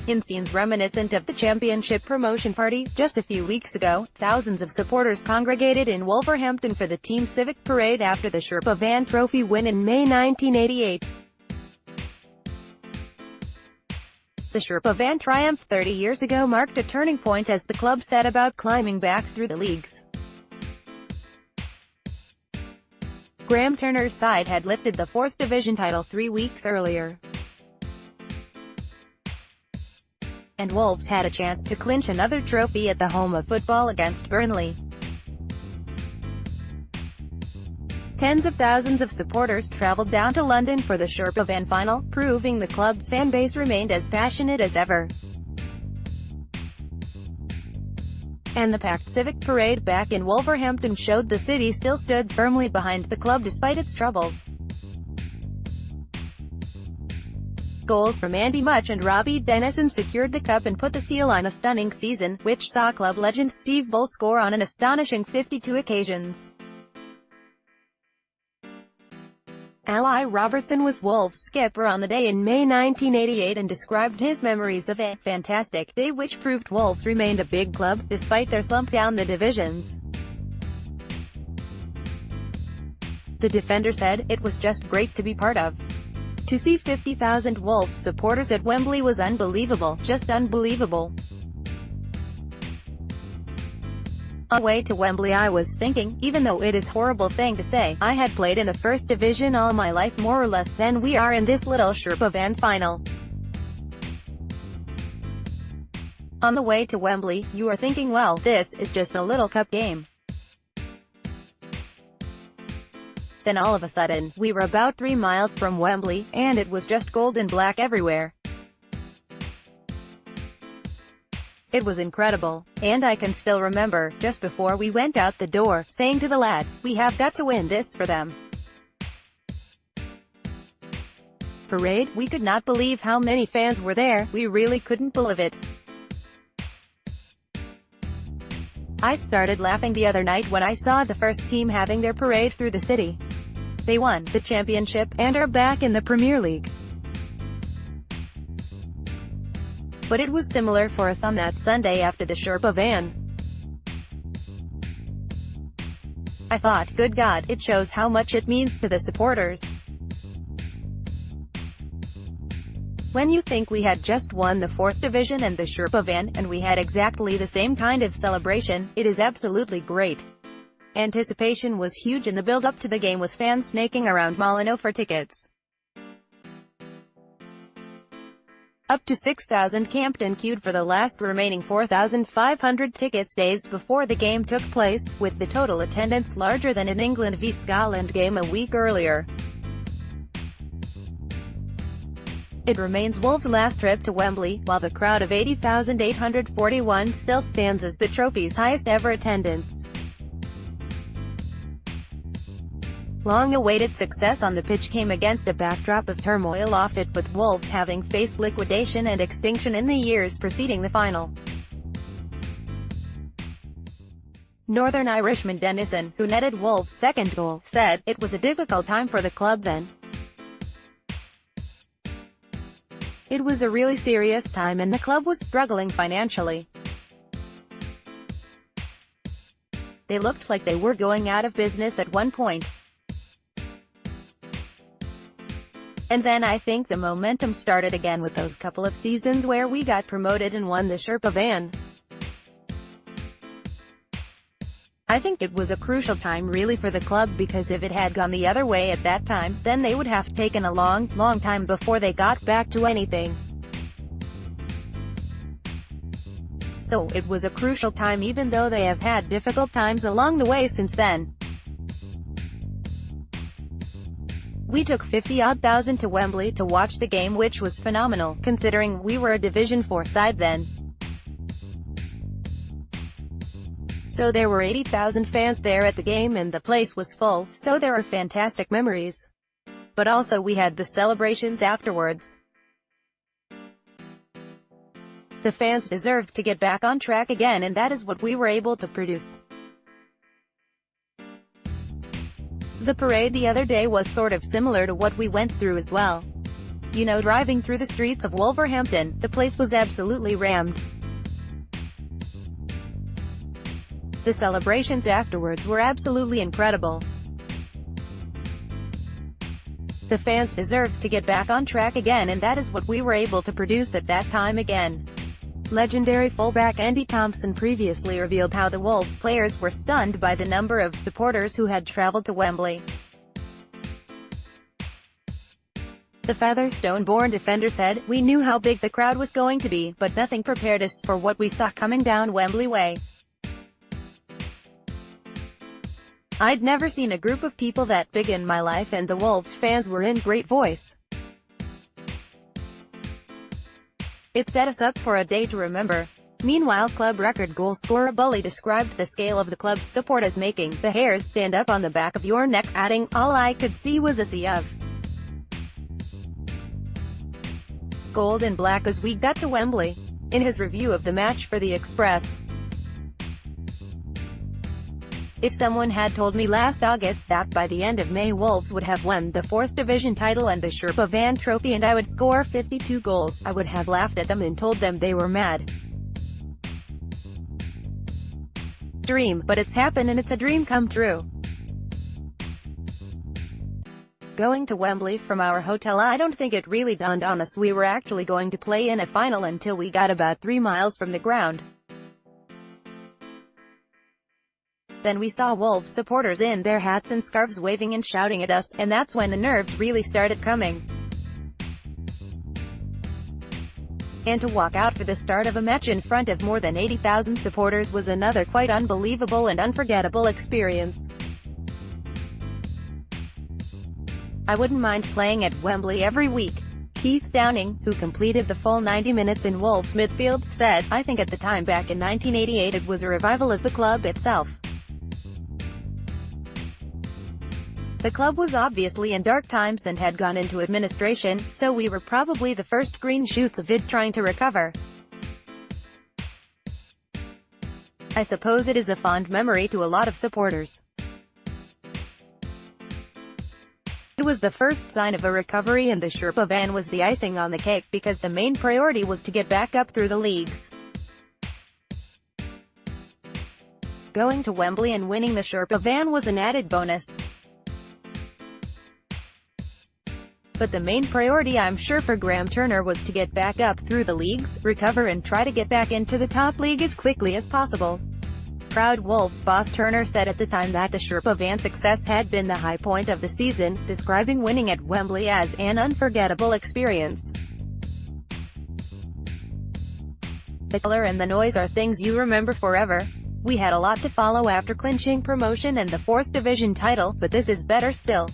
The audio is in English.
In scenes reminiscent of the championship promotion party, just a few weeks ago, thousands of supporters congregated in Wolverhampton for the team's civic parade after the Sherpa Van Trophy win in May 1988. The Sherpa Van triumph 30 years ago marked a turning point as the club set about climbing back through the leagues. Graham Turner's side had lifted the 4th Division title 3 weeks earlier, and Wolves had a chance to clinch another trophy at the home of football against Burnley. Tens of thousands of supporters travelled down to London for the Sherpa Van final, proving the club's fan base remained as passionate as ever. And the packed civic parade back in Wolverhampton showed the city still stood firmly behind the club despite its troubles. Goals from Andy Much and Robbie Dennison secured the cup and put the seal on a stunning season, which saw club legend Steve Bull score on an astonishing 52 occasions. Ally Robertson was Wolves' skipper on the day in May 1988 and described his memories of a fantastic day which proved Wolves remained a big club, despite their slump down the divisions. The defender said, "It was just great to be part of. To see 50,000 Wolves supporters at Wembley was unbelievable, just unbelievable. On the way to Wembley I was thinking, even though it is a horrible thing to say, I had played in the 1st Division all my life more or less, then we are in this little Sherpa Van's final. On the way to Wembley, you are thinking, well, this is just a little cup game. Then all of a sudden, we were about 3 miles from Wembley, and it was just gold and black everywhere. It was incredible. And I can still remember, just before we went out the door, saying to the lads, we have got to win this for them." Parade, we could not believe how many fans were there, we really couldn't believe it. I started laughing the other night when I saw the first team having their parade through the city. They won the championship, and are back in the Premier League. But it was similar for us on that Sunday after the Sherpa Van. I thought, good God, it shows how much it means to the supporters. When you think we had just won the 4th Division and the Sherpa Van, and we had exactly the same kind of celebration, it is absolutely great. Anticipation was huge in the build-up to the game with fans snaking around Molyneux for tickets. Up to 6,000 camped and queued for the last remaining 4,500 tickets days before the game took place, with the total attendance larger than an England v Scotland game a week earlier. It remains Wolves' last trip to Wembley, while the crowd of 80,841 still stands as the trophy's highest ever attendance. Long-awaited success on the pitch came against a backdrop of turmoil off it, with Wolves having faced liquidation and extinction in the years preceding the final. Northern Irishman Dennison, who netted Wolves' second goal, said, "It was a difficult time for the club then. It was a really serious time and the club was struggling financially. They looked like they were going out of business at one point. And then I think the momentum started again with those couple of seasons where we got promoted and won the Sherpa Van. I think it was a crucial time really for the club, because if it had gone the other way at that time, then they would have taken a long time before they got back to anything. So, it was a crucial time even though they have had difficult times along the way since then. We took 50-odd thousand to Wembley to watch the game, which was phenomenal, considering we were a Division 4 side then. So there were 80,000 fans there at the game and the place was full, so there are fantastic memories. But also we had the celebrations afterwards. The fans deserved to get back on track again, and that is what we were able to produce." The parade the other day was sort of similar to what we went through as well. You know, driving through the streets of Wolverhampton, the place was absolutely rammed. The celebrations afterwards were absolutely incredible. The fans deserved to get back on track again, and that is what we were able to produce at that time again. Legendary fullback Andy Thompson previously revealed how the Wolves players were stunned by the number of supporters who had travelled to Wembley. The Featherstone-born defender said, "We knew how big the crowd was going to be, but nothing prepared us for what we saw coming down Wembley way. I'd never seen a group of people that big in my life, and the Wolves fans were in great voice. It set us up for a day to remember." Meanwhile, club record goal scorer Bully described the scale of the club's support as making the hairs stand up on the back of your neck, adding, "All I could see was a sea of gold and black as we got to Wembley." In his review of the match for the Express, "If someone had told me last August that by the end of May Wolves would have won the 4th Division title and the Sherpa Van Trophy and I would score 52 goals, I would have laughed at them and told them they were mad. Dream, but it's happened and it's a dream come true." Going to Wembley from our hotel, I don't think it really dawned on us we were actually going to play in a final until we got about 3 miles from the ground. Then we saw Wolves supporters in their hats and scarves waving and shouting at us, and that's when the nerves really started coming. And to walk out for the start of a match in front of more than 80,000 supporters was another quite unbelievable and unforgettable experience. "I wouldn't mind playing at Wembley every week." Keith Downing, who completed the full 90 minutes in Wolves midfield, said, "I think at the time back in 1988 it was a revival of the club itself. The club was obviously in dark times and had gone into administration, so we were probably the first green shoots of it trying to recover. I suppose it is a fond memory to a lot of supporters. It was the first sign of a recovery, and the Sherpa van was the icing on the cake, because the main priority was to get back up through the leagues. Going to Wembley and winning the Sherpa van was an added bonus. But the main priority, I'm sure, for Graham Turner was to get back up through the leagues, recover and try to get back into the top league as quickly as possible." Proud Wolves boss Turner said at the time that the Sherpa van success had been the high point of the season, describing winning at Wembley as an unforgettable experience. "The colour and the noise are things you remember forever. We had a lot to follow after clinching promotion and the 4th Division title, but this is better still.